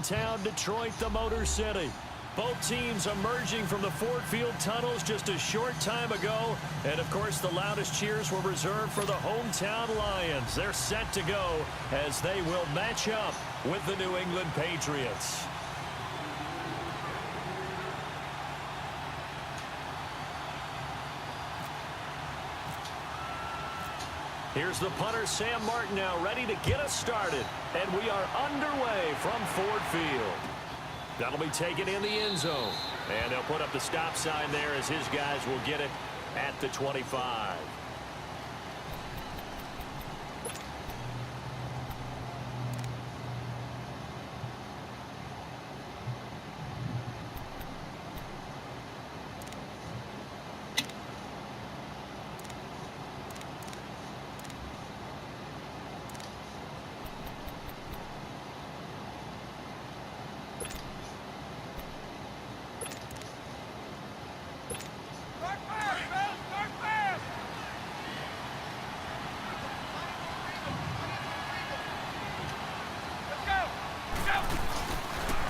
downtown Detroit, the Motor City. Both teams emerging from the Ford Field tunnels just a short time ago. And, of course, the loudest cheers were reserved for the hometown Lions. They're set to go as they will match up with the New England Patriots. Here's the punter, Sam Martin, now ready to get us started. And we are underway from Ford Field. That'll be taken in the end zone. And they'll put up the stop sign there as his guys will get it at the 25.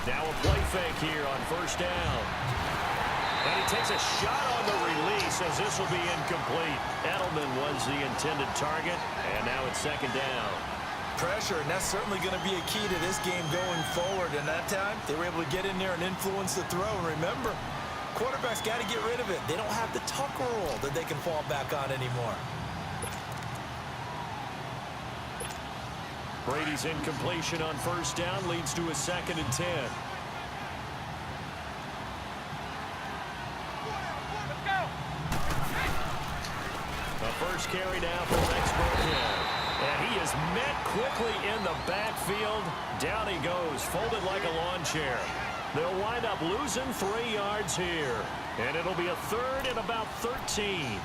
Now a play fake here on first down. And he takes a shot on the release as this will be incomplete. Edelman was the intended target, and now it's second down. Pressure, and that's certainly going to be a key to this game going forward. And that time, they were able to get in there and influence the throw. And remember, quarterbacks got to get rid of it. They don't have the Tucker rule that they can fall back on anymore. Brady's incompletion on first down leads to a 2nd and 10. The first carry now for Rex Burkhead. And he is met quickly in the backfield. Down he goes, folded like a lawn chair. They'll wind up losing 3 yards here. And it'll be a 3rd and about 13.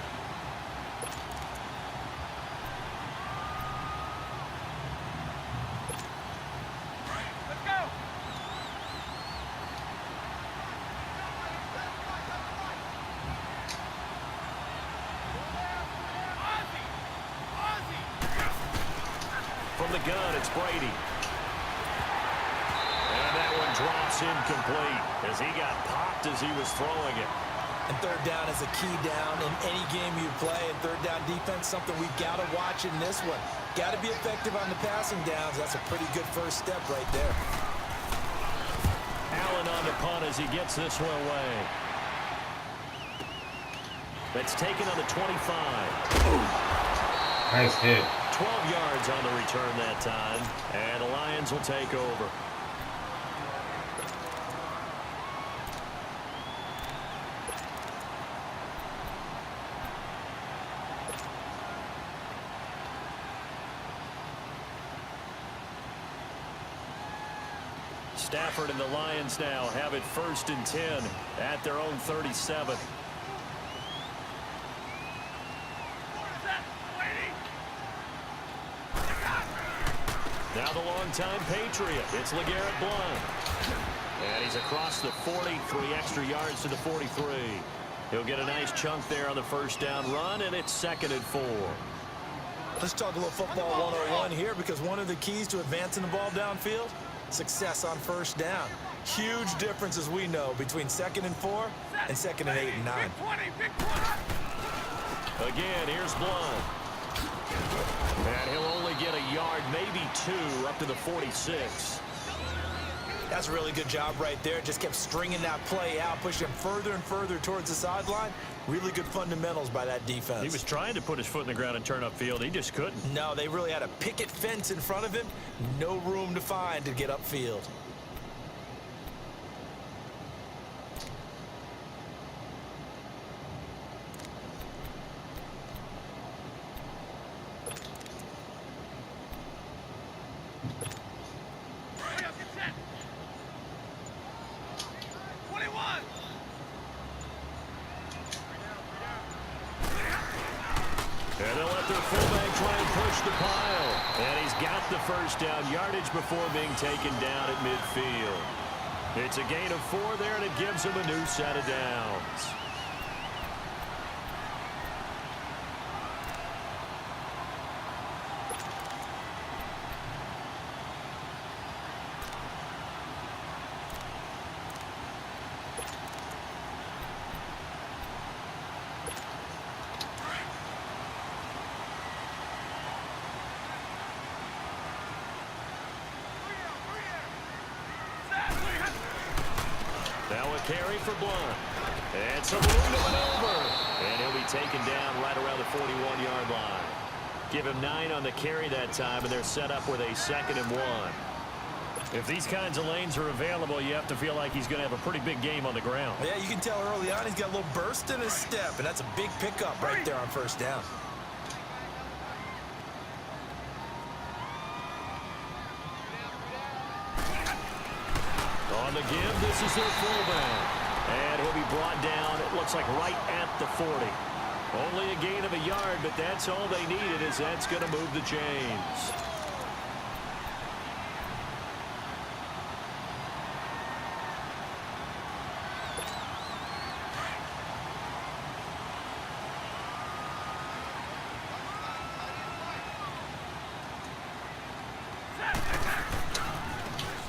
From the gun, it's Brady. And that one drops incomplete as he got popped as he was throwing it. And third down is a key down in any game you play. And third down defense, something we've got to watch in this one. Got to be effective on the passing downs. That's a pretty good first step right there. Allen on the punt as he gets this one away. That's taken on the 25. Nice hit. 12 yards on the return that time, and the Lions will take over. Stafford and the Lions now have it 1st and 10 at their own 37. Now the longtime Patriot, it's LeGarrette Blount. And he's across the 40, 3 extra yards to the 43. He'll get a nice chunk there on the first down run, and it's 2nd and 4. Let's talk a little football 101 here, because one of the keys to advancing the ball downfield, success on first down. Huge difference, as we know, between 2nd and 4 and 2nd and 8 and 9. Again, here's Blount. And he'll only get a yard, maybe 2, up to the 46. That's a really good job right there. Just kept stringing that play out, pushing him further and further towards the sideline. Really good fundamentals by that defense. He was trying to put his foot in the ground and turn upfield. He just couldn't. No, they really had a picket fence in front of him. No room to find to get upfield. And they'll let their fullback try and push the pile. And he's got the first down yardage before being taken down at midfield. It's a gain of 4 there, and it gives him a new set of downs. Now a carry for Blunt. And some room to maneuver. And he'll be taken down right around the 41-yard line. Give him 9 on the carry that time, and they're set up with a 2nd and 1. If these kinds of lanes are available, you have to feel like he's going to have a pretty big game on the ground. Yeah, you can tell early on he's got a little burst in his step, and that's a big pickup right there on first down. On the give, this is their fullback. And he'll be brought down, it looks like right at the 40. Only a gain of a yard, but that's all they needed, as that's going to move the chains.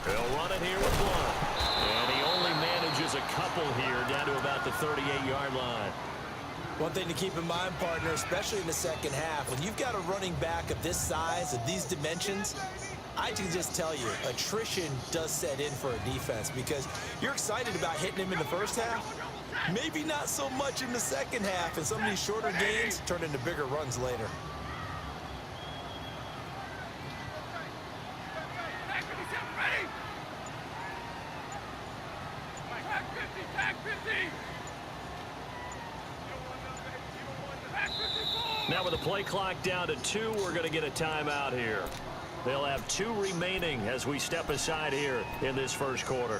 They'll run it here with Blunt. And he only manages a couple here down to about the 38-yard line. One thing to keep in mind, partner, especially in the second half, when you've got a running back of this size, of these dimensions, I can just tell you, attrition does set in for a defense because you're excited about hitting him in the first half. Maybe not so much in the second half, and some of these shorter gains turn into bigger runs later. Now with the play clock down to 2, we're going to get a timeout here. They'll have 2 remaining as we step aside here in this first quarter.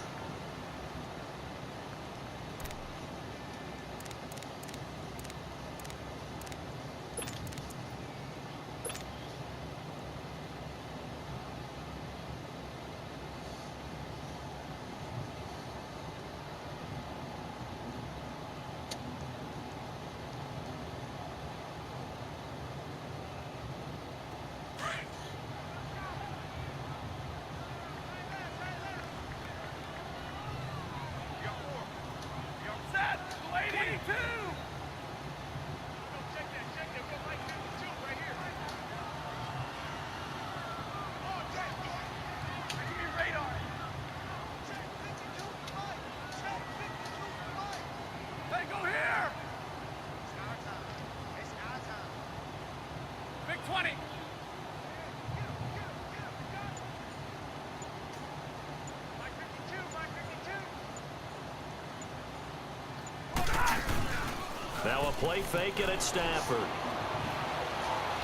Now a play fake it at Stafford.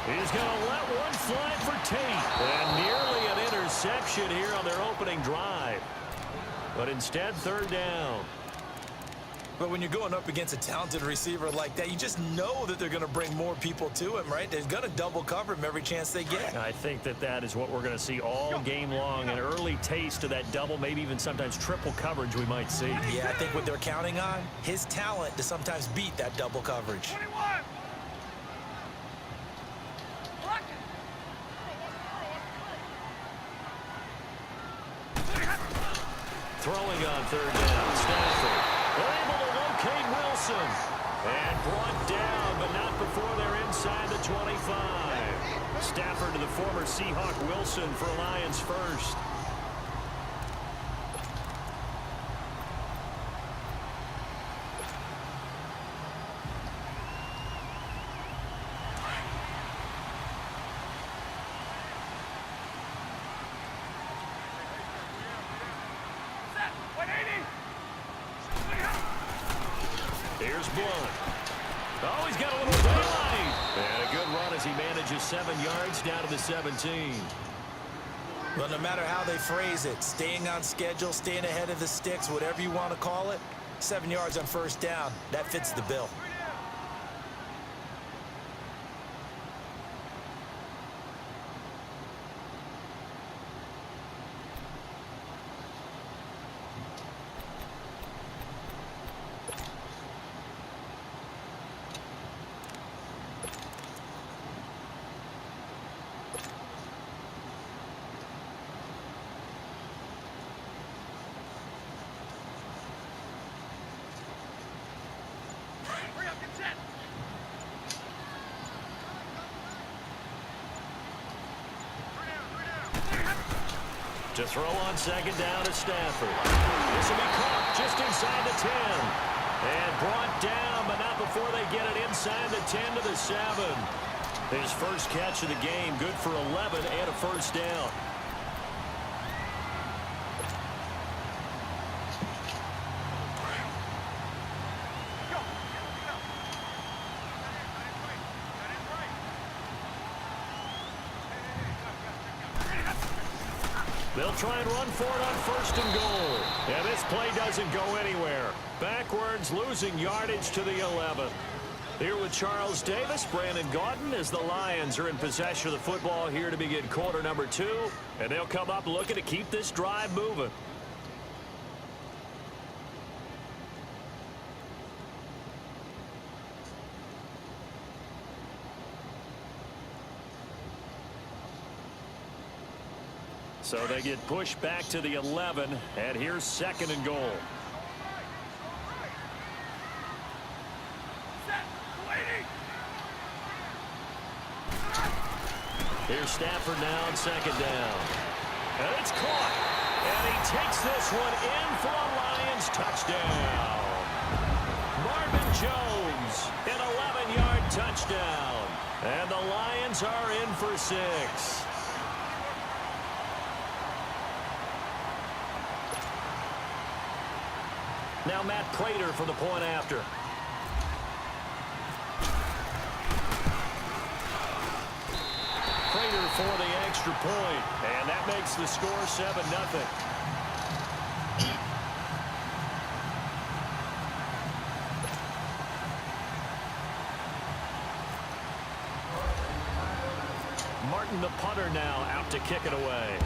He's going to let one fly for Tate. And nearly an interception here on their opening drive. But instead, 3rd down. But when you're going up against a talented receiver like that, you just know that they're going to bring more people to him, right? They're going to double cover him every chance they get. I think that is what we're going to see all game long. An early taste of that double, maybe even sometimes triple coverage we might see. Yeah, I think what they're counting on, his talent to sometimes beat that double coverage. 21. Throwing on 3rd down, Stafford. They're able to locate Wilson. And brought down, but not before they're inside the 25. Stafford to the former Seahawk Wilson for Lions first. Here's Blunt. Oh, he's got a little daylight. And a good run as he manages 7 yards down to the 17. Well, no matter how they phrase it, staying on schedule, staying ahead of the sticks, whatever you want to call it, 7 yards on first down, that fits the bill. To throw on second down to Stafford. This will be caught just inside the 10. And brought down, but not before they get it inside the 10 to the 7. His first catch of the game, good for 11 and a first down. They'll try and run for it on first and goal. And this play doesn't go anywhere. Backwards, losing yardage to the 11. Here with Charles Davis, Brandon Gaudin, as the Lions are in possession of the football here to begin quarter number 2. And they'll come up looking to keep this drive moving. So they get pushed back to the 11, and here's second and goal. Here's Stafford now on second down. And it's caught. And he takes this one in for a Lions touchdown. Marvin Jones, an 11-yard touchdown. And the Lions are in for 6. Now Matt Prater for the point after. Prater for the extra point. And that makes the score 7-0. Martin the punter now out to kick it away.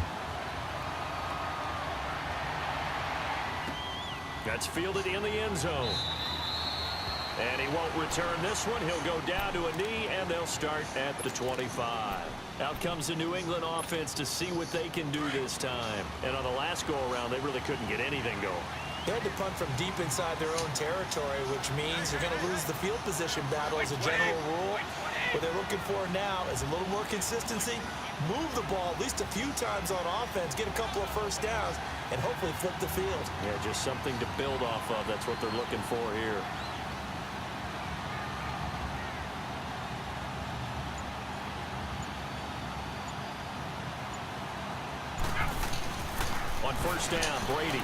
That's fielded in the end zone. And he won't return this one. He'll go down to a knee, and they'll start at the 25. Out comes the New England offense to see what they can do this time. And on the last go-around, they really couldn't get anything going. They had to punt from deep inside their own territory, which means you're going to lose the field position battle as a general rule. What they're looking for now is a little more consistency, move the ball at least a few times on offense, get a couple of first downs, and hopefully flip the field. Yeah, just something to build off of. That's what they're looking for here. On first down, Brady.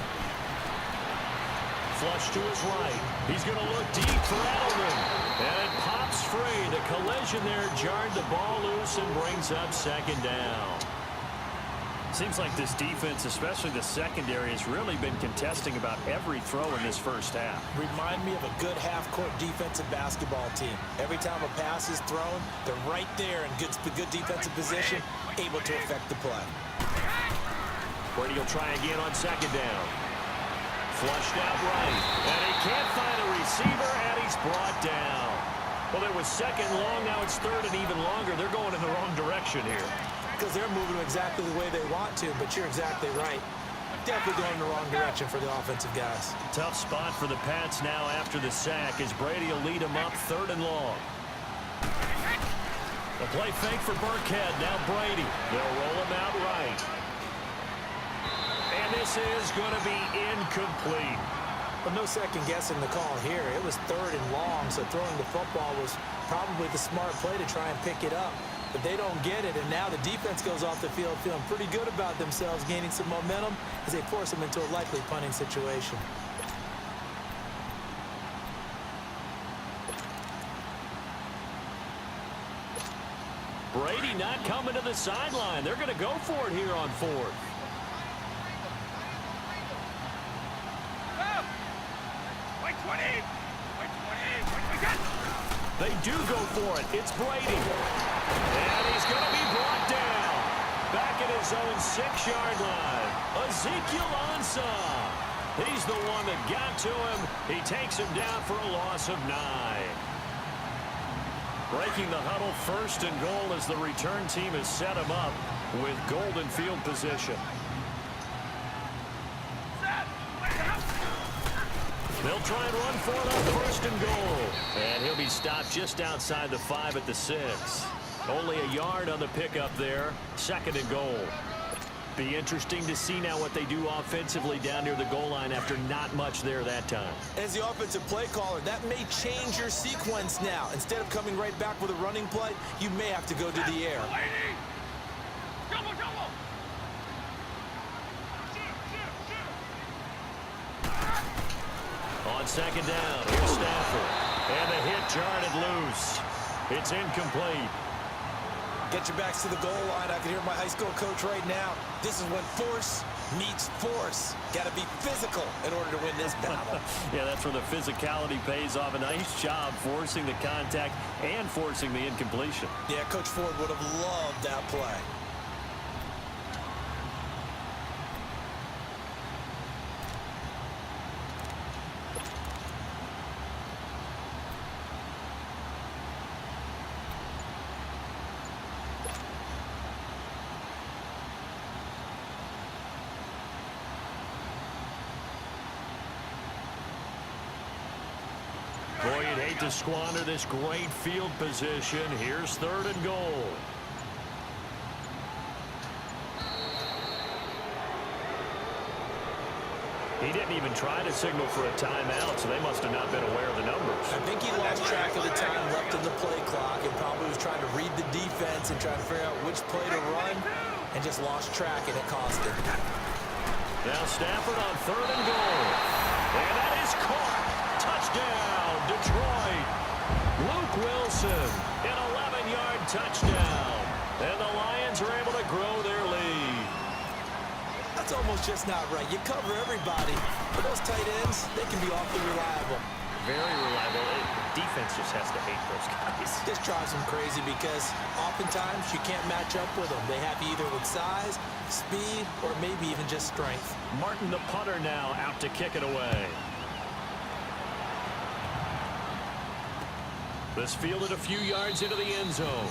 Flush to his right. He's going to look deep for Edelman. And it pops free. The collision there jarred the ball loose and brings up second down. Seems like this defense, especially the secondary, has really been contesting about every throw in this first half. Remind me of a good half-court defensive basketball team. Every time a pass is thrown, they're right there in good defensive position, able to affect the play. Brady will try again on second down. Flushed out right. And he can't find a receiver, and he's brought down. Well, it was second long. Now it's third and even longer. They're going in the wrong direction here. Because they're moving exactly the way they want to, but you're exactly right. Definitely going in the wrong direction for the offensive guys. Tough spot for the Pats now after the sack as Brady will lead them up third and long. The play fake for Burkhead. Now Brady. They'll roll him out right. And this is going to be incomplete. But no second guessing the call here. It was third and long, so throwing the football was probably the smart play to try and pick it up. But they don't get it, and now the defense goes off the field feeling pretty good about themselves, gaining some momentum as they force them into a likely punting situation. Brady not coming to the sideline. They're going to go for it here on fourth. They do go for it. It's Brady. And he's going to be brought down. Back at his own 6-yard line. Ezekiel Ansah. He's the one that got to him. He takes him down for a loss of 9. Breaking the huddle, first and goal as the return team has set him up with golden field position. They'll try and run for it on first and goal. And he'll be stopped just outside the 5 at the 6. Only a yard on the pickup there. Second and goal. Be interesting to see now what they do offensively down near the goal line after not much there that time. As the offensive play caller, that may change your sequence now. Instead of coming right back with a running play, you may have to go to the air. On second down, here's Stafford. And the hit jarred loose. It's incomplete. Get your backs to the goal line. I can hear my high school coach right now. This is when force meets force. Got to be physical in order to win this battle. Yeah, that's where the physicality pays off. A nice job forcing the contact and forcing the incompletion. Yeah, Coach Ford would have loved that play. Boy, you'd hate to squander this great field position. Here's 3rd and goal. He didn't even try to signal for a timeout, so they must have not been aware of the numbers. I think he lost track of the time left in the play clock and probably was trying to read the defense and trying to figure out which play to run and just lost track, and it cost him. Now Stafford on 3rd and goal. And that is caught. Touchdown, Detroit. Luke Wilson, an 11-yard touchdown. And the Lions are able to grow their lead. That's almost just not right. You cover everybody. But those tight ends, they can be awfully reliable. Very reliable. Defense just has to hate those guys. This drives them crazy because oftentimes you can't match up with them. They have either with size, speed, or maybe even just strength. Martin, the punter, now out to kick it away. This fielded a few yards into the end zone.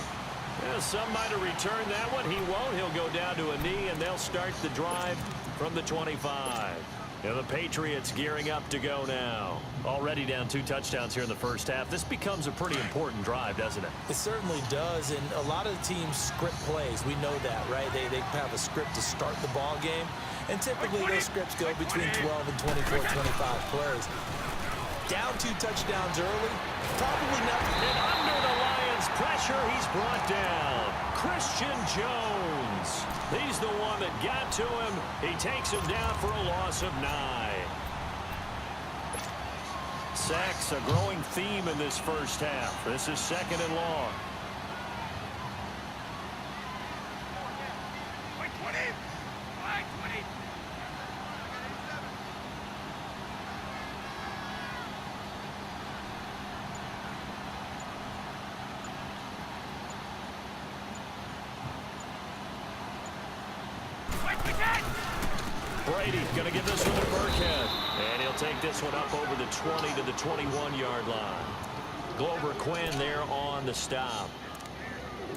Yeah, some might have returned that one. He won't. He'll go down to a knee, and they'll start the drive from the 25. Yeah, the Patriots gearing up to go now. Already down 2 touchdowns here in the first half. This becomes a pretty important drive, doesn't it? It certainly does, and a lot of the teams script plays. We know that, right? They have a script to start the ball game, and typically those scripts go between 12 and 24, 25 plays. Down 2 touchdowns early, probably not. And under the Lions' pressure, he's brought down. Christian Jones. He's the one that got to him. He takes him down for a loss of 9. Sacks, a growing theme in this first half. This is 2nd and long. Brady going to give this one to Burkhead. And he'll take this one up over the 20 to the 21-yard line. Glover Quinn there on the stop.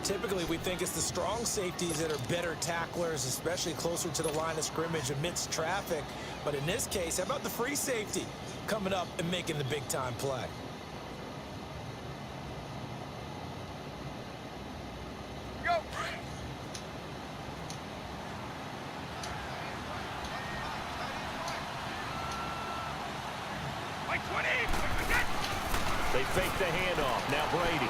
Typically, we think it's the strong safeties that are better tacklers, especially closer to the line of scrimmage amidst traffic. But in this case, how about the free safety coming up and making the big-time play? They fake the handoff. Now Brady.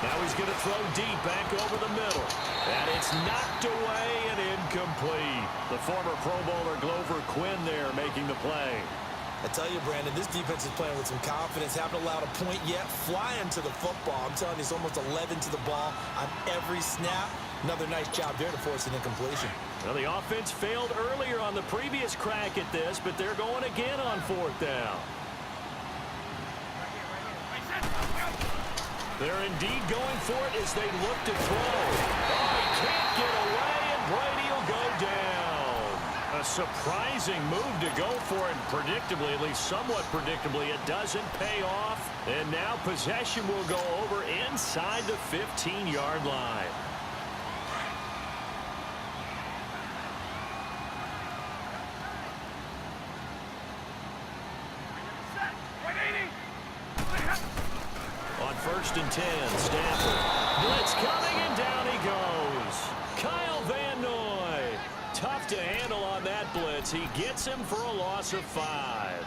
Now he's going to throw deep back over the middle. And it's knocked away and incomplete. The former Pro Bowler Glover Quinn there making the play. I tell you, Brandon, this defense is playing with some confidence. Haven't allowed a point yet. Flying to the football. I'm telling you, it's almost 11 to the ball on every snap. Another nice job there to force an incompletion. Well, the offense failed earlier on the previous crack at this, but they're going again on 4th down. They're indeed going for it as they look to throw. Oh, he can't get away, and Brady will go down. A surprising move to go for it, and predictably, at least somewhat predictably, it doesn't pay off. And now possession will go over inside the 15-yard line. On 1st and 10, Stafford. Blitz coming, and down he goes. Kyle Van Noy gets him for a loss of 5.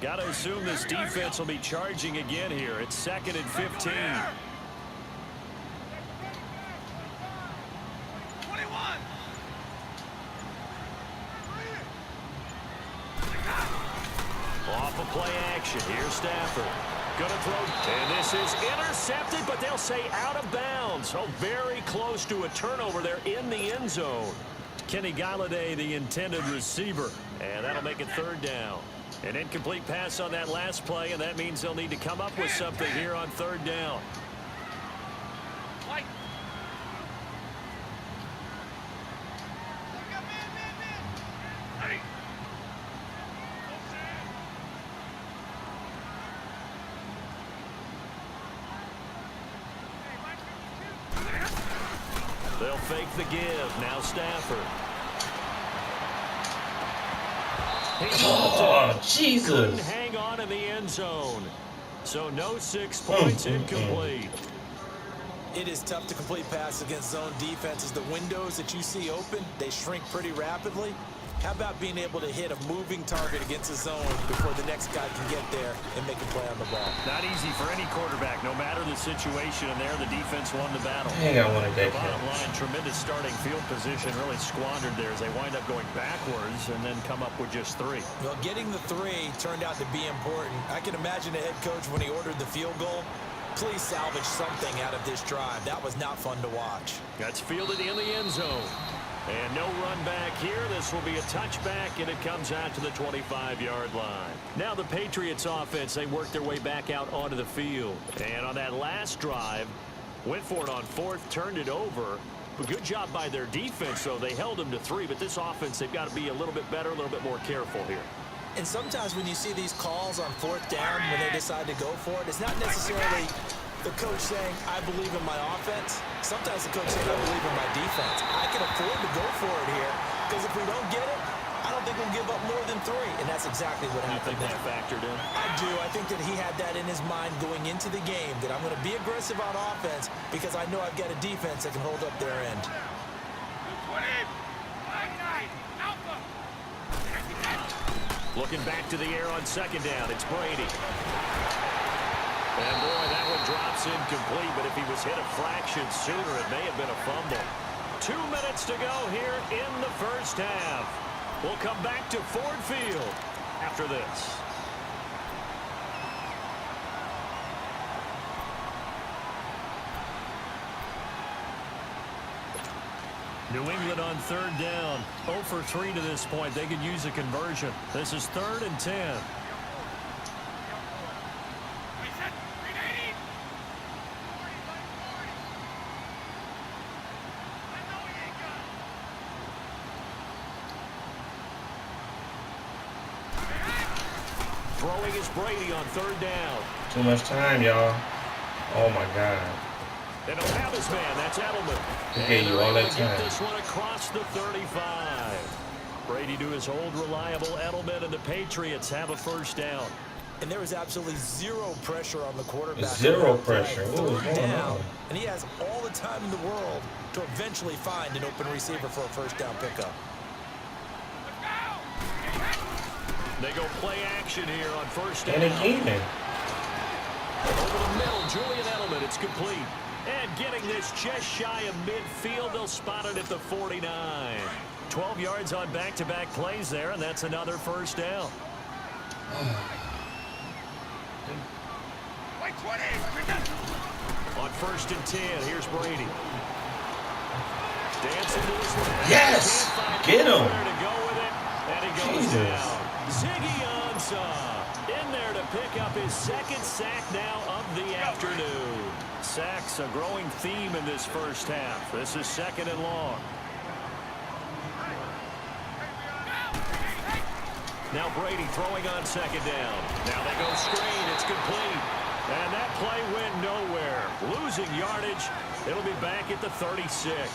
Got to assume this defense will be charging again here. It's 2nd and 15. Off of play action. Here's Stafford. Going to throw. And this is intercepted, but they'll say out of bounds. Oh, very close to a turnover there in the end zone. Kenny Galladay, the intended receiver. And that'll make it 3rd down. An incomplete pass on that last play, and that means they'll need to come up with something here on 3rd down. They'll fake the give. Now Stafford. Oh, Jesus. Couldn't hang on in the end zone. So no 6 points, incomplete. It is tough to complete passes against zone defenses. The windows that you see open, they shrink pretty rapidly. How about being able to hit a moving target against a zone before the next guy can get there and make a play on the ball? Not easy for any quarterback, no matter the situation, and there the defense won the battle. Dang, I wanted that Bottom catch. line, tremendous starting field position, really squandered there as they wind up going backwards and then come up with just 3. Well, getting the 3 turned out to be important. I can imagine the head coach when he ordered the field goal. Please salvage something out of this drive. That was not fun to watch. That's fielded in the end zone. And no run back here. This will be a touchback, and it comes out to the 25-yard line. Now the Patriots offense, they work their way back out onto the field. And on that last drive, went for it on 4th, turned it over. But good job by their defense, though. They held them to 3, but this offense, they've got to be a little bit better, a little bit more careful here. And sometimes when you see these calls on 4th down, when they decide to go for it, it's not necessarily the coach saying, I believe in my offense. Sometimes the coach saying, I believe in my defense. I can afford to go for it here because if we don't get it, I don't think we'll give up more than 3. And that's exactly what happened. You think that factored in? I do. I think that he had that in his mind going into the game, that I'm going to be aggressive on offense because I know I've got a defense that can hold up their end. Looking back to the air on 2nd down. It's Brady. And boy, that one drops incomplete, but if he was hit a fraction sooner, it may have been a fumble. 2 minutes to go here in the 1st half. We'll come back to Ford Field after this. New England on 3rd down. 0 for 3 to this point. They could use a conversion. This is 3rd and 10. Throwing is Brady on 3rd down. Too much time, y'all. Oh, my God. They don't have his man. That's Edelman. He gave you all that Get time. this one across the 35. Brady to his old reliable Edelman, and the Patriots have a 1st down. And there is absolutely 0 pressure on the quarterback. 0 pressure. What was 3rd going down, on? and he has all the time in the world to eventually find an open receiver for a 1st down pickup. They go play action here on 1st down. And again. Over the middle, Julian Edelman. It's complete. And getting this just shy of midfield, they'll spot it at the 49. 12 yards on back-to-back plays there, and that's another 1st down. On 1st and 10, here's Brady. Dancing to his left. Yes! Get him! To go with it, and he goes Jesus. down. Ziggy Ansah in there to pick up his 2nd sack now of the afternoon. Sacks a growing theme in this 1st half. This is 2nd and long. Now Brady throwing on 2nd down. Now they go screen. It's complete. And that play went nowhere. Losing yardage. It'll be back at the 36.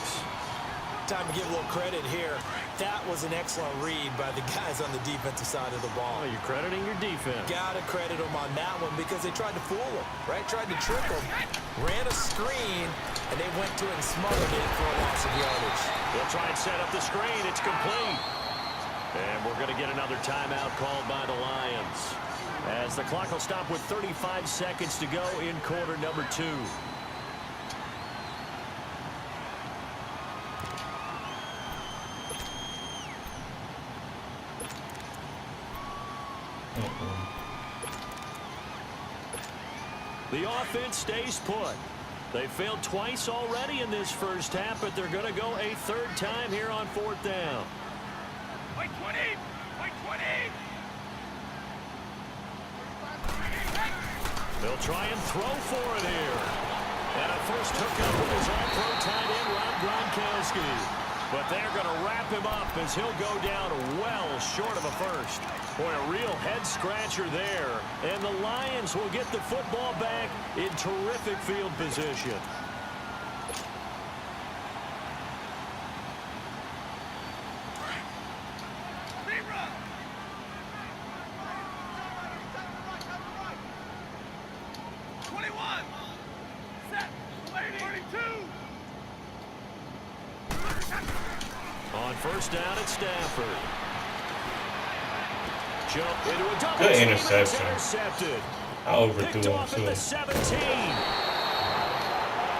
time to give a little credit here. That was an excellent read by the guys on the defensive side of the ball. Oh, you're crediting your defense. Gotta credit them on that one because they tried to fool him, right? Tried to trick him, ran a screen, and they went to it and smothered it for a loss of yardage. They'll try and set up the screen. It's complete. And we're going to get another timeout called by the Lions, as the clock will stop with 35 seconds to go in quarter number 2. The offense stays put. They failed twice already in this first half, but they're going to go a third time here on 4th down. Wait 20! Wait 20! They'll try and throw for it here. And a first hookup with his all-pro tight end, Rob Gronkowski. But they're going to wrap him up as he'll go down well short of a first. Boy, a real head-scratcher there. And the Lions will get the football back in terrific field position. Rerun! Set! 32! On first down at Stafford. Jump into a double Good team, interception. Intercepted. I overthrew Picked him off at the too. 17.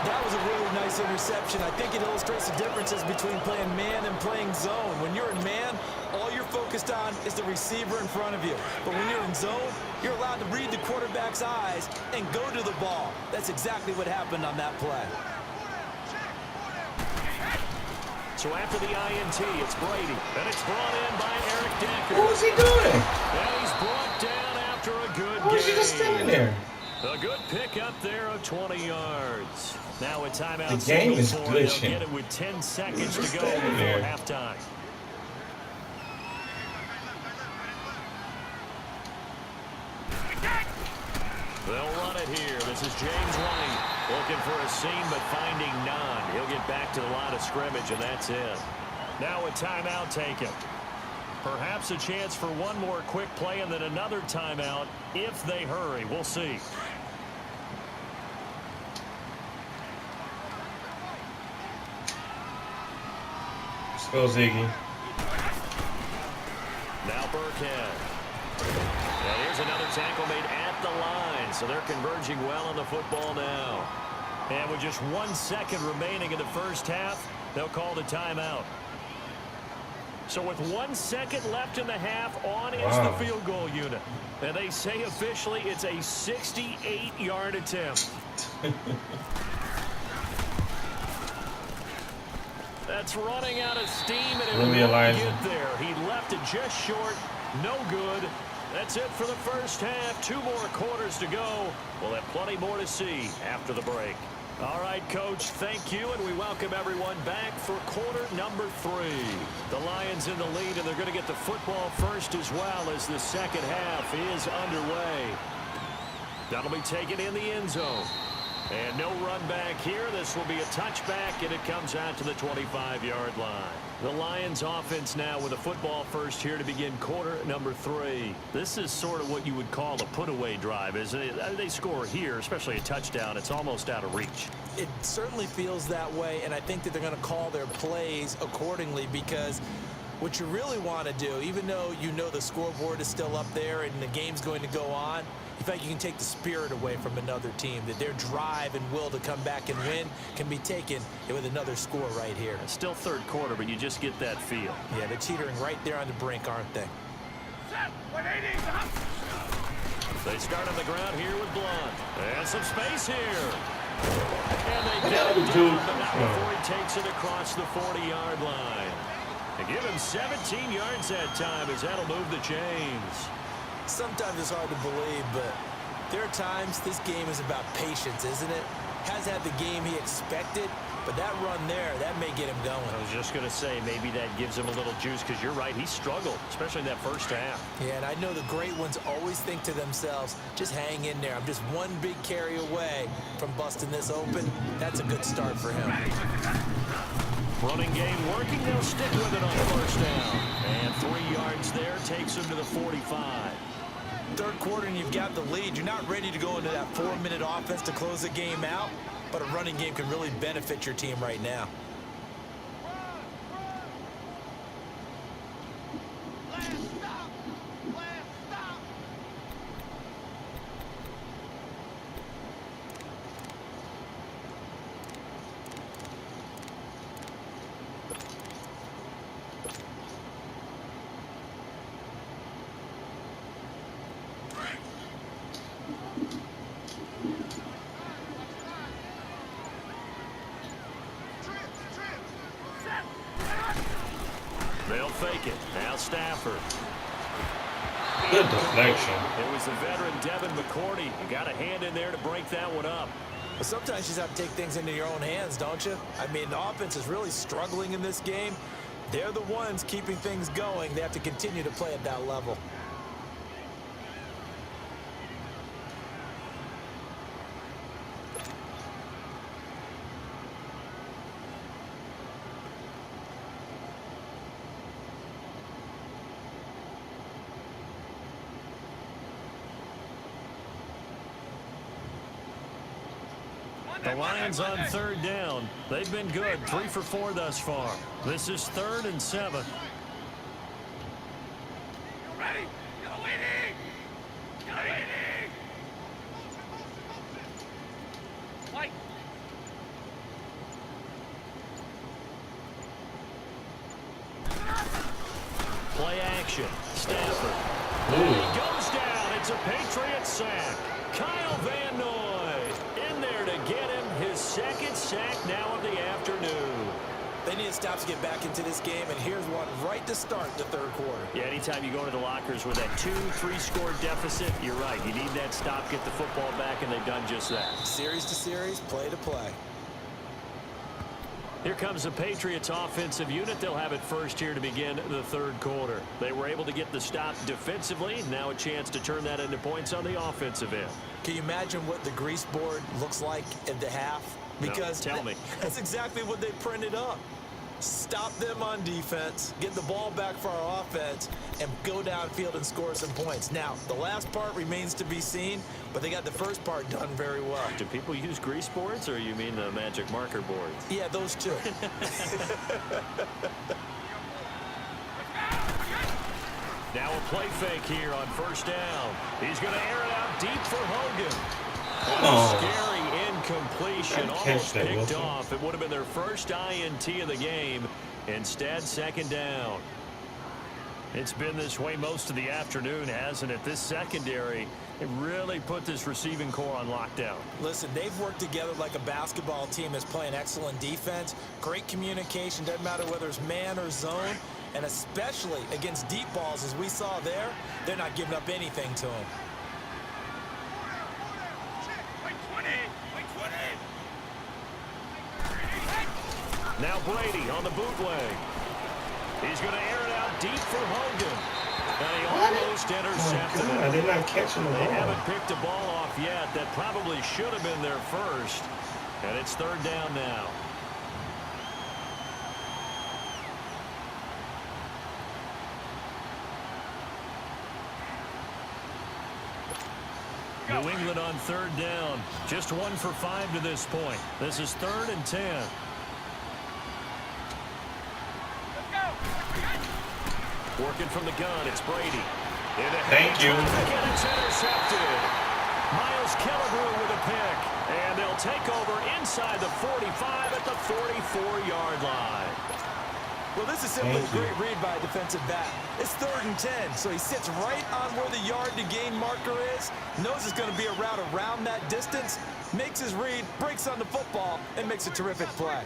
That was a really nice interception. I think it illustrates the differences between playing man and playing zone. When you're in man, all you're focused on is the receiver in front of you. But when you're in zone, you're allowed to read the quarterback's eyes and go to the ball. That's exactly what happened on that play. So after the INT, it's Brady. And it's brought in by Eric Decker. What was he doing? And he's brought down after a good Why was he just standing there? A good pick up there of 20 yards. Now a timeout. The game is signal for good, They'll Shane. get it with 10 seconds to Just go standing before there. halftime. They'll run it here. This is James White. Looking for a seam, but finding none. He'll get back to the line of scrimmage, and that's it. Now a timeout taken. Perhaps a chance for one more quick play and then another timeout if they hurry. We'll see. Let's go, Ziggy. Now Burkhead. And here's another tackle made at the line. So they're converging well on the football now. And with just 1 second remaining in the first half, they'll call the timeout. So with 1 second left in the half, on is the field goal unit. And they say officially it's a 68-yard attempt. That's running out of steam, and it won't get there. He left it just short. No good. That's it for the first half. 2 more quarters to go. We'll have plenty more to see after the break. All right, Coach, thank you, and we welcome everyone back for quarter number 3. The Lions in the lead, and they're going to get the football first as well as the second half is underway. That'll be taken in the end zone. And no run back here. This will be a touchback, and it comes out to the 25-yard line. The Lions offense now with a football first here to begin quarter number 3. This is sort of what you would call a put-away drive, isn't it? They score here, especially a touchdown. It's almost out of reach. It certainly feels that way, and I think that they're going to call their plays accordingly because what you really want to do, even though you know the scoreboard is still up there and the game's going to go on, in fact, you can take the spirit away from another team, that their drive and will to come back and win can be taken with another score right here. It's still third quarter, but you just get that feel. Yeah, they're teetering right there on the brink, aren't they? They start on the ground here with Blunt. And some space here. And they get him down, but not before he takes it across the 40-yard line. They give him 17 yards that time as that'll move the chains. Sometimes it's hard to believe, but there are times this game is about patience, isn't it? Has had the game he expected, but that run there, that may get him going. I was just going to say, maybe that gives him a little juice because you're right, he struggled, especially in that first half. Yeah, and I know the great ones always think to themselves, just hang in there. I'm just one big carry away from busting this open. That's a good start for him. Running game working. They'll stick with it on first down. And 3 yards there takes them to the 45. Third quarter and you've got the lead. You're not ready to go into that 4-minute offense to close the game out, but a running game can really benefit your team right now. They'll fake it. Now Stafford. Good deflection. It was the veteran Devin McCourty. You got a hand in there to break that one up. But sometimes you just have to take things into your own hands, don't you? I mean, the offense is really struggling in this game. They're the ones keeping things going. They have to continue to play at that level. The Lions on third down. They've been good. 3 for 4 thus far. This is 3rd and 7. Ready? Go in! Go in! Mike. Play action. Stafford. Ooh. He goes down. It's a Patriot sack. Kyle Van Noy in there to get him his 2nd sack now of the afternoon. They need to stop to get back into this game, and here's one right to start the third quarter. Yeah, anytime you go into the lockers with that 2-3 score deficit, you're right. You need that stop, get the football back, and they've done just that. Series to series, play to play. Here comes the Patriots offensive unit. They'll have it first here to begin the third quarter. They were able to get the stop defensively. Now a chance to turn that into points on the offensive end. Can you imagine what the grease board looks like at the half? Because no, tell me. That's exactly what they printed up. Stop them on defense, get the ball back for our offense, and go downfield and score some points. Now, the last part remains to be seen, but they got the first part done very well. Do people use grease boards, or you mean the magic marker boards? Yeah, those two. Now a play fake here on first down. He's going to air it out deep for Hogan. Oh. Scary incompletion, Catch almost that, picked Wilson. off. It would have been their first INT of the game. Instead, 2nd down. It's been this way most of the afternoon, hasn't it? This secondary, it really put this receiving core on lockdown. Listen, they've worked together like a basketball team that's playing excellent defense. Great communication, doesn't matter whether it's man or zone. And especially against deep balls, as we saw there, they're not giving up anything to them. Now Brady on the bootleg. He's going to air it out deep for Hogan. And he almost intercepted Oh, it. they're not catching the They ball. haven't picked a ball off yet. That probably should have been their first. And it's 3rd down now. New England on 3rd down. Just 1 for 5 to this point. This is 3rd and 10. Working from the gun, it's Brady. Thank you. And it's intercepted. Miles Killebrew with a pick. And they'll take over inside the 45 at the 44-yard line. Well, this is simply a Thank you. great read by a defensive back. It's 3rd and 10, so he sits right on where the yard-to-gain marker is, knows it's going to be a route around that distance, makes his read, breaks on the football, and makes a terrific play.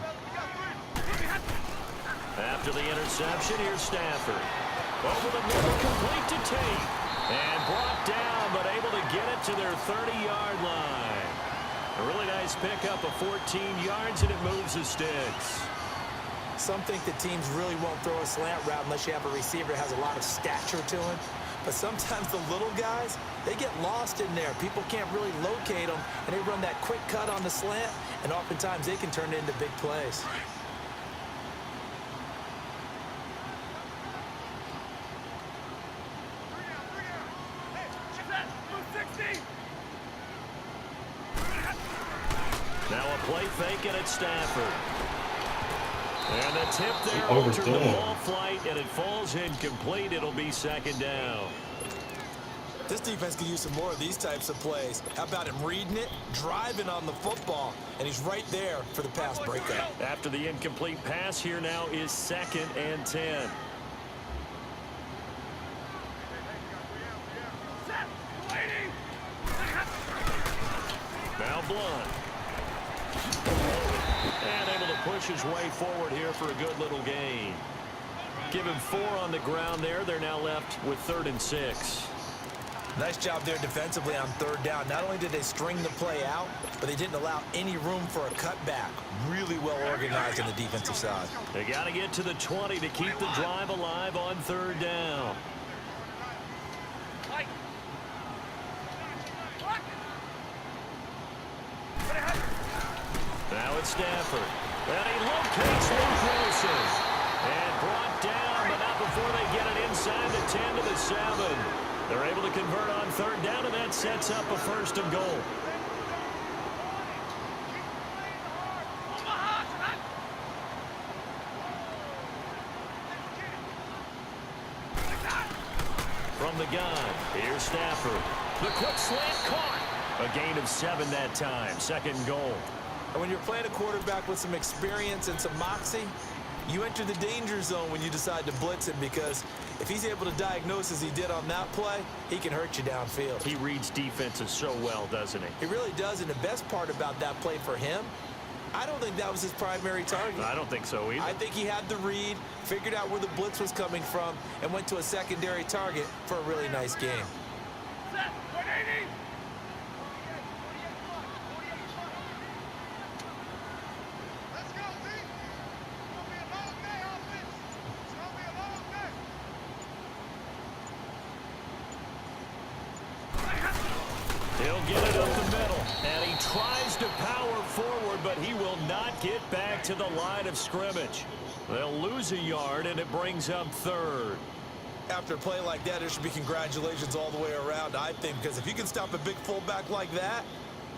After the interception, here's Stafford. Over the middle, complete to Tate. And brought down, but able to get it to their 30-yard line. A really nice pickup of 14 yards, and it moves the sticks. Some think that teams really won't throw a slant route unless you have a receiver that has a lot of stature to him. But sometimes the little guys, they get lost in there. People can't really locate them, and they run that quick cut on the slant, and oftentimes they can turn it into big plays. play fake it at Stafford. And the tip there overthrew altered the him. ball flight, and it falls incomplete. It'll be second down. This defense could use some more of these types of plays. How about him reading it, driving on the football, and he's right there for the pass breakup. After the incomplete pass, here now is 2nd and 10. Now Blunt. And able to push his way forward here for a good little gain. Give him 4 on the ground there. They're now left with 3rd and 6. Nice job there defensively on 3rd down. Not only did they string the play out, but they didn't allow any room for a cutback. Really well organized on the defensive side. They got to get to the 20 to keep the drive alive on 3rd down. Now it's Stafford. And he locates Luke Wilson. And brought down, but not before they get it inside the 10 to the 7. They're able to convert on 3rd down, and that sets up a 1st and goal. From the gun, here's Stafford. The quick slant caught. A gain of 7 that time. 2nd and goal. And when you're playing a quarterback with some experience and some moxie, you enter the danger zone when you decide to blitz him, because if he's able to diagnose as he did on that play, he can hurt you downfield. He reads defenses so well, doesn't he? He really does, and the best part about that play for him, I don't think that was his primary target. I don't think so either. I think he had the read, figured out where the blitz was coming from, and went to a secondary target for a really nice game. He'll get it up the middle, and he tries to power forward, but he will not get back to the line of scrimmage. They'll lose a yard, and it brings up 3rd. After a play like that, there should be congratulations all the way around, I think, because if you can stop a big fullback like that,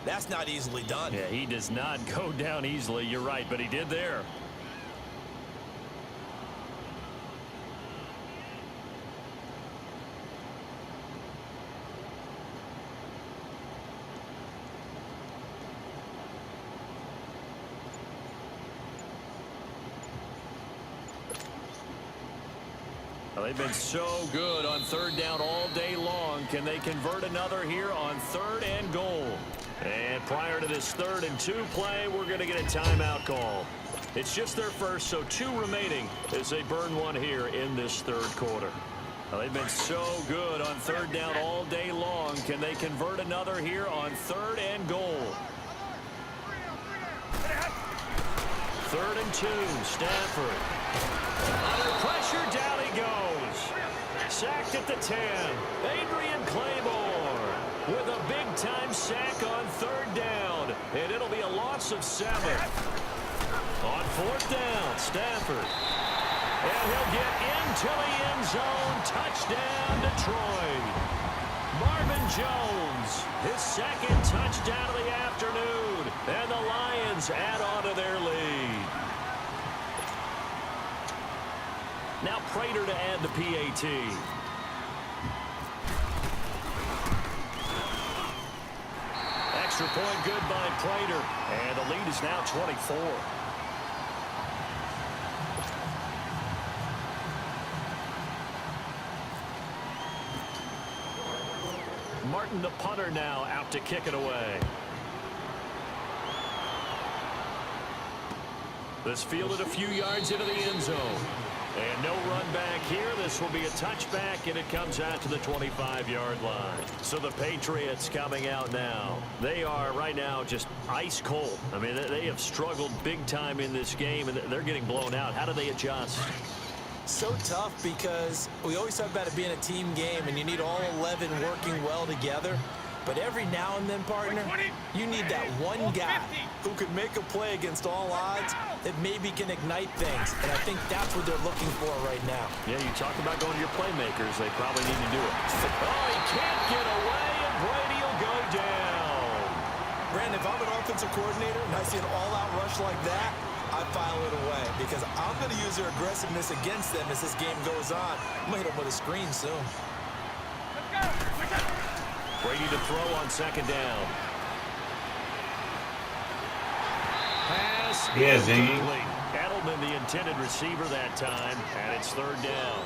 that's not easily done. Yeah, he does not go down easily. You're right, but he did there. Well, they've been so good on 3rd down all day long. Can they convert another here on 3rd and goal? And prior to this 3rd and 2 play, we're going to get a timeout call. It's just their first, so 2 remaining as they burn one here in this 3rd quarter. Well, they've been so good on 3rd down all day long. Can they convert another here on 3rd and goal? 3rd and 2, Stafford. Under pressure, down he goes. Sacked at the 10. Adrian Claymore with a big-time sack on 3rd down. And it'll be a loss of 7. On 4th down, Stafford. And he'll get into the end zone. Touchdown, Detroit. Marvin Jones, his 2nd touchdown of the afternoon. And the Lions add on to their lead. Now Prater to add the PAT. Extra point good by Prater. And the lead is now 24. Martin, the punter, now out to kick it away. This fielded a few yards into the end zone. And no run back here. This will be a touchback, and it comes out to the 25-yard line. So the Patriots coming out now. They are right now just ice cold. I mean, they have struggled big time in this game, and they're getting blown out. How do they adjust? So tough, because we always talk about it being a team game, and you need all 11 working well together. But every now and then, partner, you need that one guy who can make a play against all odds that maybe can ignite things. And I think that's what they're looking for right now. Yeah, you talk about going to your playmakers. They probably need to do it. Oh, he can't get away, and Brady will go down. Brandon, if I'm an offensive coordinator and I see an all-out rush like that, I file it away because I'm going to use their aggressiveness against them as this game goes on. I'm going to hit them with a screen soon. Brady to throw on second down. Pass. Yeah, Ziggy. Incomplete. Edelman, the intended receiver that time, and it's third down.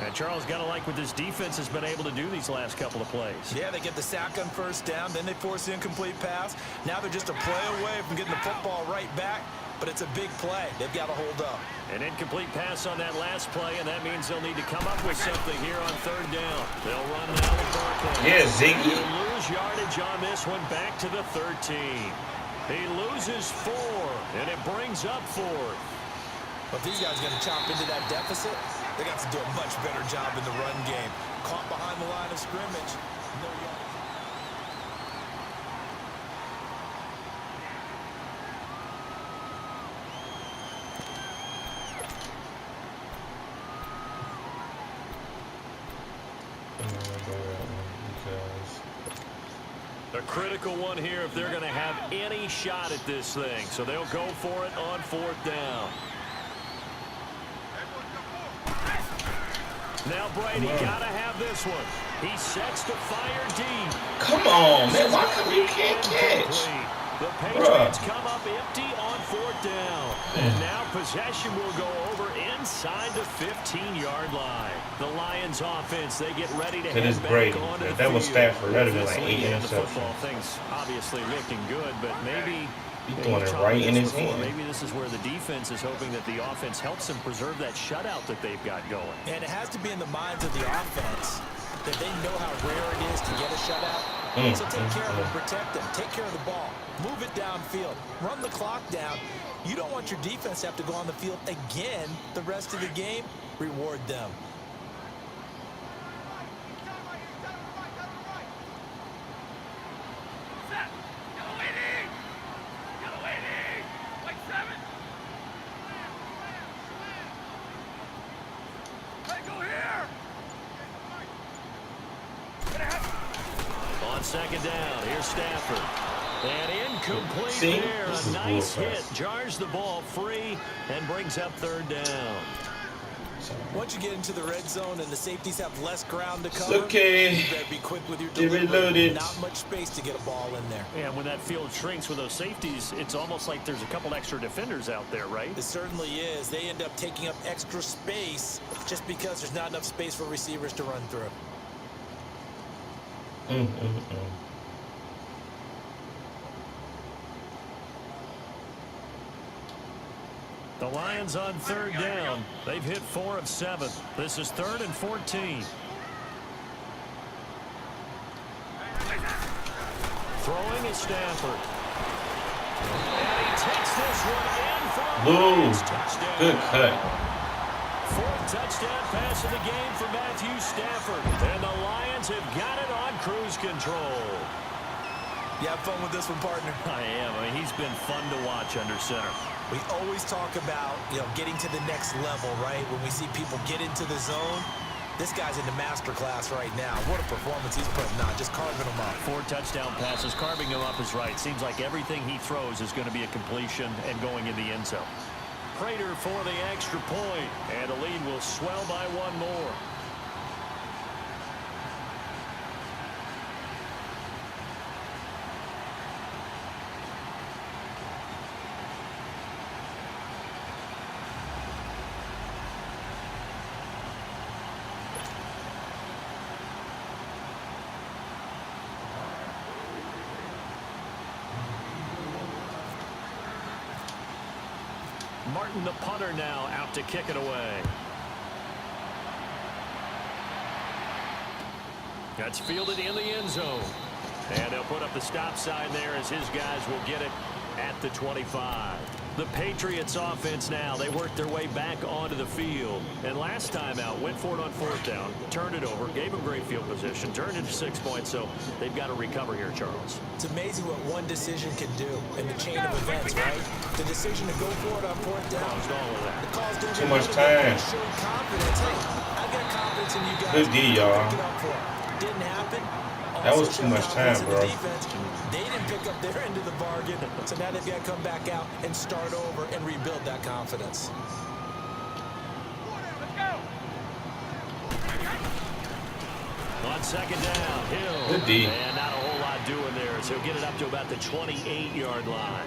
And Charles, got to like what this defense has been able to do these last couple of plays. Yeah, they get the sack on first down, then they force the incomplete pass. Now they're just a play away from getting the football right back, but it's a big play. They've got to hold up. An incomplete pass on that last play, and that means they'll need to come up with something here on third down. They'll run now with Barkley. Yeah, Ziggy. He'll lose yardage on this one, back to the 13. He loses 4, and it brings up 4. But these guys are going to chop into that deficit. They got to do a much better job in the run game. Caught behind the line of scrimmage. No yardage. A critical one here if they're going to have any shot at this thing. So they'll go for it on fourth down. Now Brady got to have this one. He sets to fire deep. Come on, man. Why come you can't catch? The Patriots come up empty on fourth down. And now possession will go over inside the 15-yard line. The Lions offense, they get ready to head back Brady. onto the That was field. Stafford. That would have been This like 8 lead in the interceptions. football thing's obviously looking good, but maybe He's throwing it right in his before. hand. Maybe this is where the defense is hoping that the offense helps them preserve that shutout that they've got going. And it has to be in the minds of the offense that they know how rare it is to get a shutout. So take care of them, protect them, take care of the ball, move it downfield, run the clock down. You don't want your defense to have to go on the field again the rest of the game. Reward them. Second down, here's Stafford. And incomplete there. A nice hit. Jars the ball free and brings up third down. Once you get into the red zone and the safeties have less ground to cover, you better be quick with your delivery. Not much space to get a ball in there. And when that field shrinks with those safeties, it's almost like there's a couple extra defenders out there, right? It certainly is. They end up taking up extra space just because there's not enough space for receivers to run through. The Lions on third down. They've hit 4 of 7. This is 3rd and 14. Throwing is Stafford. And he takes this one in for a touchdown. Good cut. 4th touchdown pass of the game for Matthew Stafford. And the Lions have got it on cruise control. You have fun with this one, partner? I am. I mean, he's been fun to watch under center. We always talk about, getting to the next level, right? When we see people get into the zone, this guy's in the master class right now. What a performance he's putting on, just carving them up. 4 touchdown passes, carving him up is right. Seems like everything he throws is going to be a completion and going in the end zone. Prater for the extra point, and the lead will swell by 1 more. Martin, the punter, now out to kick it away. That's fielded in the end zone. And they'll put up the stop sign there as his guys will get it at the 25. The Patriots offense now, they worked their way back onto the field. And last time out, went for it on 4th down, turned it over, gave them great field position, turned into 6 points, so they've got to recover here, Charles. It's amazing what one decision can do in the chain of events, right? The decision to go for it on 4th down. Caused all of that. The calls don't Too much time. Showed confidence. Hey, I got confidence in you guys. Good D, y'all. Pick it up for it. Didn't happen. That was too much time, bro. They didn't pick up their end of the bargain, so now they've got to come back out and start over and rebuild that confidence. Let's go. On second down, Hill. Good D. And not a whole lot doing there, so he'll get it up to about the 28-yard line.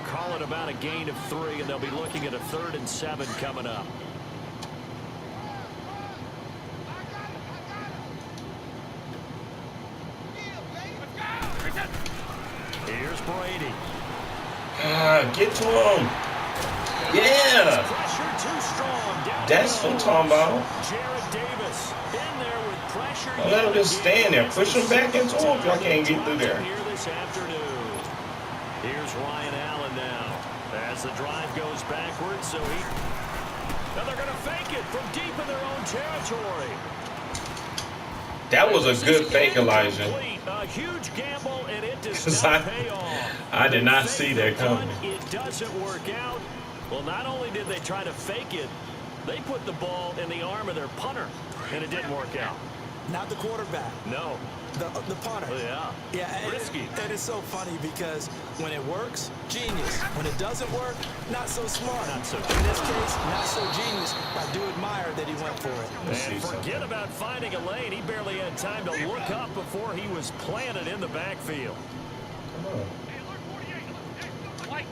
Call it about a gain of 3, and they'll be looking at a 3rd and 7 coming up. Here's Brady. Get to him. Yeah. Pressure too strong. That's what I'm talking about. Jared Davis in there with pressure. Don't let him just stand there. Push him back into him if y'all can't get through there. Here this afternoon. Here's Ryan Allen now. As the drive goes backwards, so now they're going to fake it from deep in their own territory. That was a good fake, Elijah. A huge gamble, and it does not pay off. I did not see that coming. It doesn't work out. Well, not only did they try to fake it, they put the ball in the arm of their punter, and it didn't work out. Not the quarterback. No. The punter. Yeah. Yeah, risky. And it's so funny because when it works, genius. When it doesn't work, not so smart. Not so In this case, not so genius. I do admire that he went for it. And forget about finding a lane. He barely had time to look up before he was planted in the backfield. Come on. Hey, alert 48. Hey, white.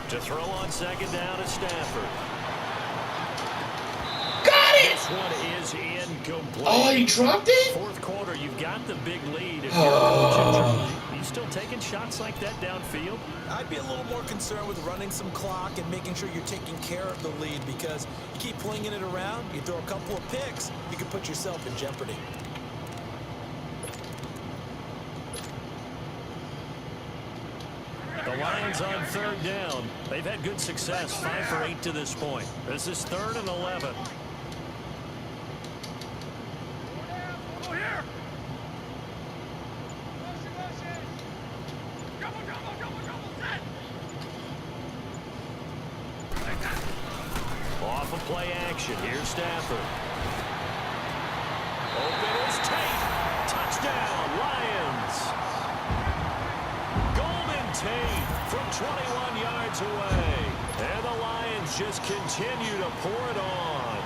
To throw on second down is Stafford. Got it! This one is incomplete. Oh, he dropped it? Fourth quarter, you've got the big lead. If you're coaching, you still taking shots like that downfield? I'd be a little more concerned with running some clock and making sure you're taking care of the lead because you keep flinging it around, you throw a couple of picks, you can put yourself in jeopardy. The Lions on third down. They've had good success, 5 for 8 to this point. This is 3rd and 11. Over here. Double, set. Off of play action. Here's Stafford. Open is Tate. Touchdown, Lions. Golden Tate from 21 yards away. And the Lions just continue to pour it on.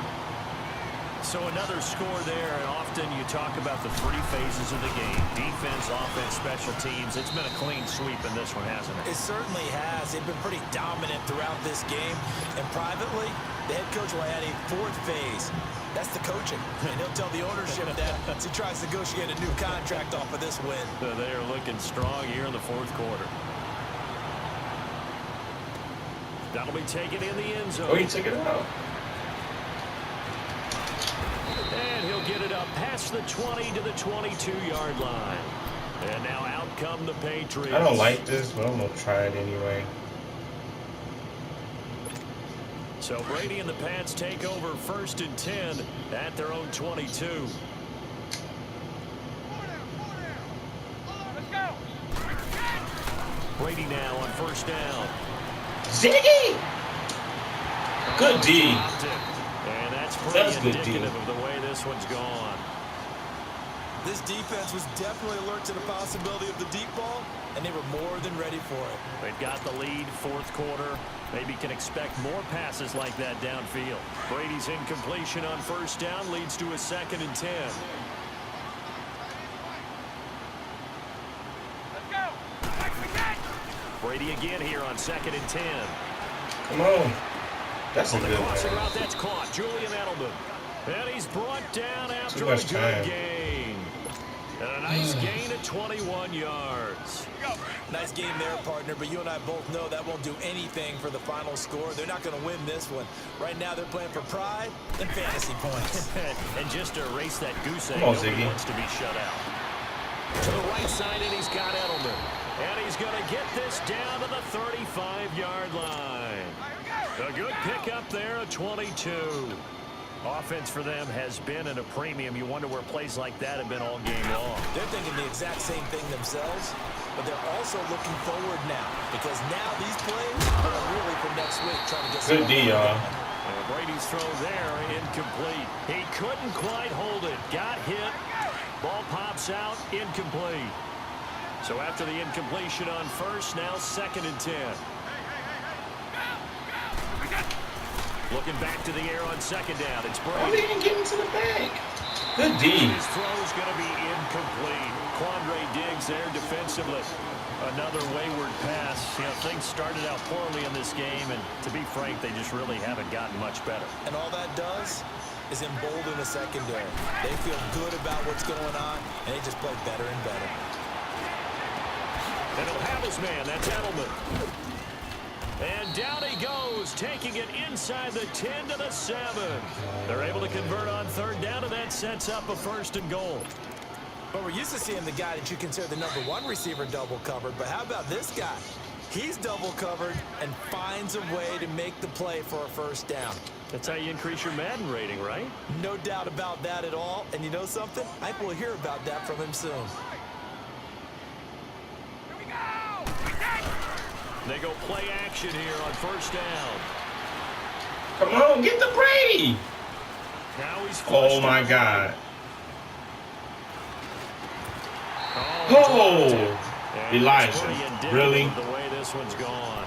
So another score there, and often you talk about the 3 phases of the game. Defense, offense, special teams. It's been a clean sweep in this one, hasn't it? It certainly has. They've been pretty dominant throughout this game. And privately, the head coach will add a 4th phase. That's the coaching. And he'll tell the ownership that as he tries to negotiate a new contract off of this win. So they are looking strong here in the 4th quarter. That'll be taken in the end zone. Oh, he took it out. And he'll get it up past the 20 to the 22-yard line. And now out come the Patriots. I don't like this, but I'm going to try it anyway. So Brady and the Pats take over 1st and 10 at their own 22. Let's go. Brady now on 1st down. Ziggy! Good D. And that's pretty good indicative D. of the way this one's gone. This defense was definitely alert to the possibility of the deep ball, and they were more than ready for it. They've got the lead, 4th quarter. Maybe can expect more passes like that downfield. Brady's incompletion on 1st down leads to a 2nd and 10. Let's go. Back again. Brady again here on 2nd and 10. Come on. That's a The good crossing one. route, that's caught. Julian Edelman. And he's brought down after Too a much good time. gain. And a nice gain at 21 yards. Nice game there, partner, but you and I both know that won't do anything for the final score. They're not going to win this one. Right now, they're playing for pride and fantasy points. And just to erase that goose egg, Come on, nobody Ziggy. wants to be shut out. To the right side, and he's got Edelman. And he's going to get this down to the 35-yard line. A good pickup there at 22. Offense for them has been at a premium. You wonder where plays like that have been all game long. They're thinking the exact same thing themselves, but they're also looking forward now because now these plays are really for next week trying to get Good D, y'all. And Brady's throw there, incomplete. He couldn't quite hold it. Got hit. Ball pops out, incomplete. So after the incompletion on first, now 2nd and 10. Looking back to the air on 2nd down. It's Brady. Why didn't get into the bag? Good D. His throw's going to be incomplete. Quandre Diggs there defensively. Another wayward pass. You know, things started out poorly in this game, and to be frank, they just really haven't gotten much better. And all that does is embolden the secondary. They feel good about what's going on, and they just play better and better. And he'll have his man. That's Edelman. And down he goes, taking it inside the 10 to the 7. They're able to convert on 3rd down, and that sets up a 1st and goal. But we're used to seeing the guy that you consider the #1 receiver double covered. But how about this guy? He's double covered and finds a way to make the play for a 1st down. That's how you increase your Madden rating, right? No doubt about that at all. And you know something? I think we'll hear about that from him soon. They go play action here on 1st down. Come on, get the Brady. Now he's Oh, my God. Oh, Elijah, really? The way this one's gone.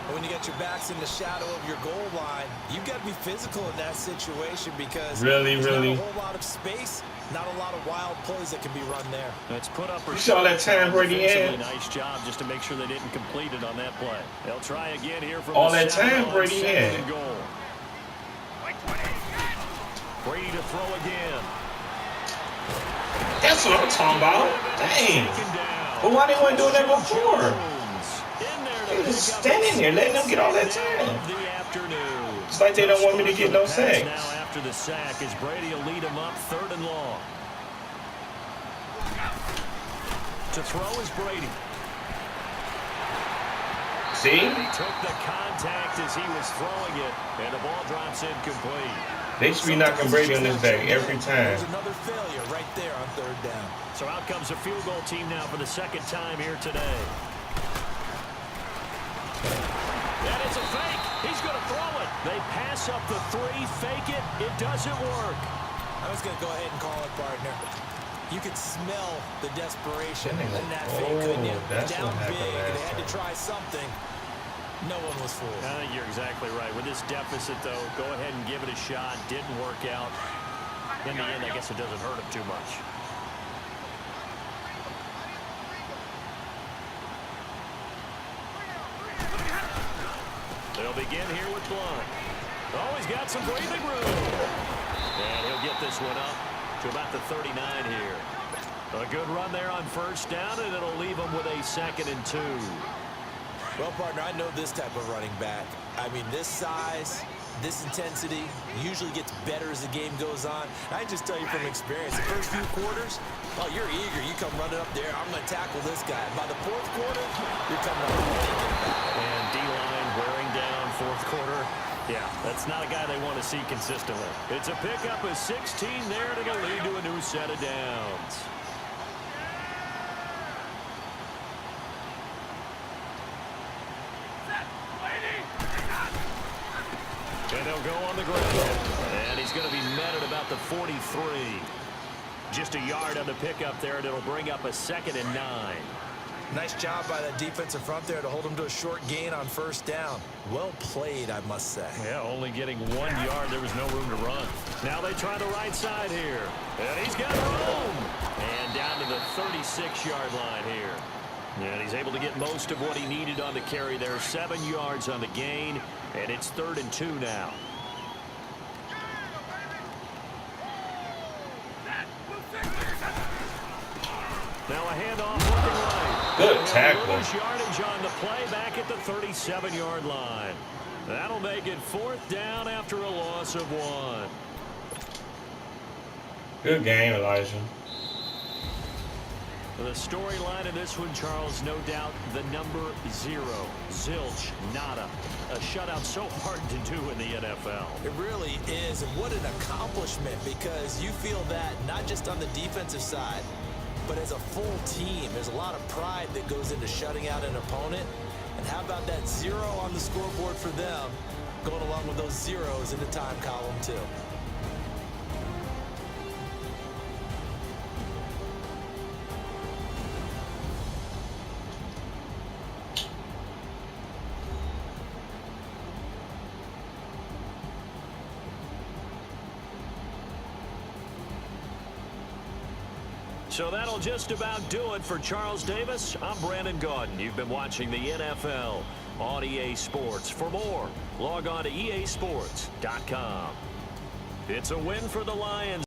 And when you get your backs in the shadow of your goal line, you've got to be physical in that situation because there's not a whole lot of space, not a lot of wild plays that can be run there. Let's put up. You saw that time Brady had? Nice job just to make sure they didn't complete it on that play. They'll try again here from all the that time Brady had. Brady to throw again. That's what I'm talking about. Dang. But why they weren't doing that before? They just standing there, letting them get all that time. It's like they don't want me to get no sacks. Now after the sack, as Brady will lead him up 3rd and long. To throw is Brady. See? He took the contact as he was throwing it, and the ball drops incomplete. They should be knocking Brady on his back every time. There's another failure right there on 3rd down. So out comes a field goal team now for the 2nd time here today. That is a fake. He's going to throw it. They pass up the 3, fake it. It doesn't work. I was going to go ahead and call it, partner. You could smell the desperation in that fake, couldn't you? Down big, they had to try something. No one was fooled. I think you're exactly right. With this deficit, though, go ahead and give it a shot. Didn't work out. In the end, I guess it doesn't hurt him too much. They'll begin here with Blunt. Oh, he's got some breathing room. And he'll get this one up to about the 39 here. A good run there on 1st down, and it'll leave him with a 2nd and 2. Well, partner, I know this type of running back. I mean, this size, this intensity usually gets better as the game goes on. I can just tell you from experience, the first few quarters, oh, you're eager. You come running up there. I'm going to tackle this guy. By the 4th quarter, you're coming up thinking about it. And D-line wearing down 4th quarter. Yeah, that's not a guy they want to see consistently. It's a pickup of 16 there to lead to a new set of downs. And they'll go on the ground. And he's going to be met at about the 43. Just a yard on the pickup there, and it'll bring up a 2nd and 9. Nice job by that defensive front there to hold him to a short gain on 1st down. Well played, I must say. Yeah, only getting 1 yard. There was no room to run. Now they try the right side here. And he's got room. And down to the 36-yard line here. And he's able to get most of what he needed on the carry there. 7 yards on the gain. And it's 3rd and 2 now. Now a handoff looking right. Good tackle. Yardage on the play back at the 37-yard line. That'll make it 4th down after a loss of 1. Good game, Elijah. The storyline of this one, Charles, no doubt the number 0. Zilch, nada. A shutout so hard to do in the NFL. It really is, and what an accomplishment, because you feel that not just on the defensive side, but as a full team. There's a lot of pride that goes into shutting out an opponent. And how about that 0 on the scoreboard for them? going along with those zeros in the time column, too. So that'll just about do it for Charles Davis. I'm Brandon Gaudin. You've been watching the NFL on EA Sports. For more, log on to easports.com. It's a win for the Lions.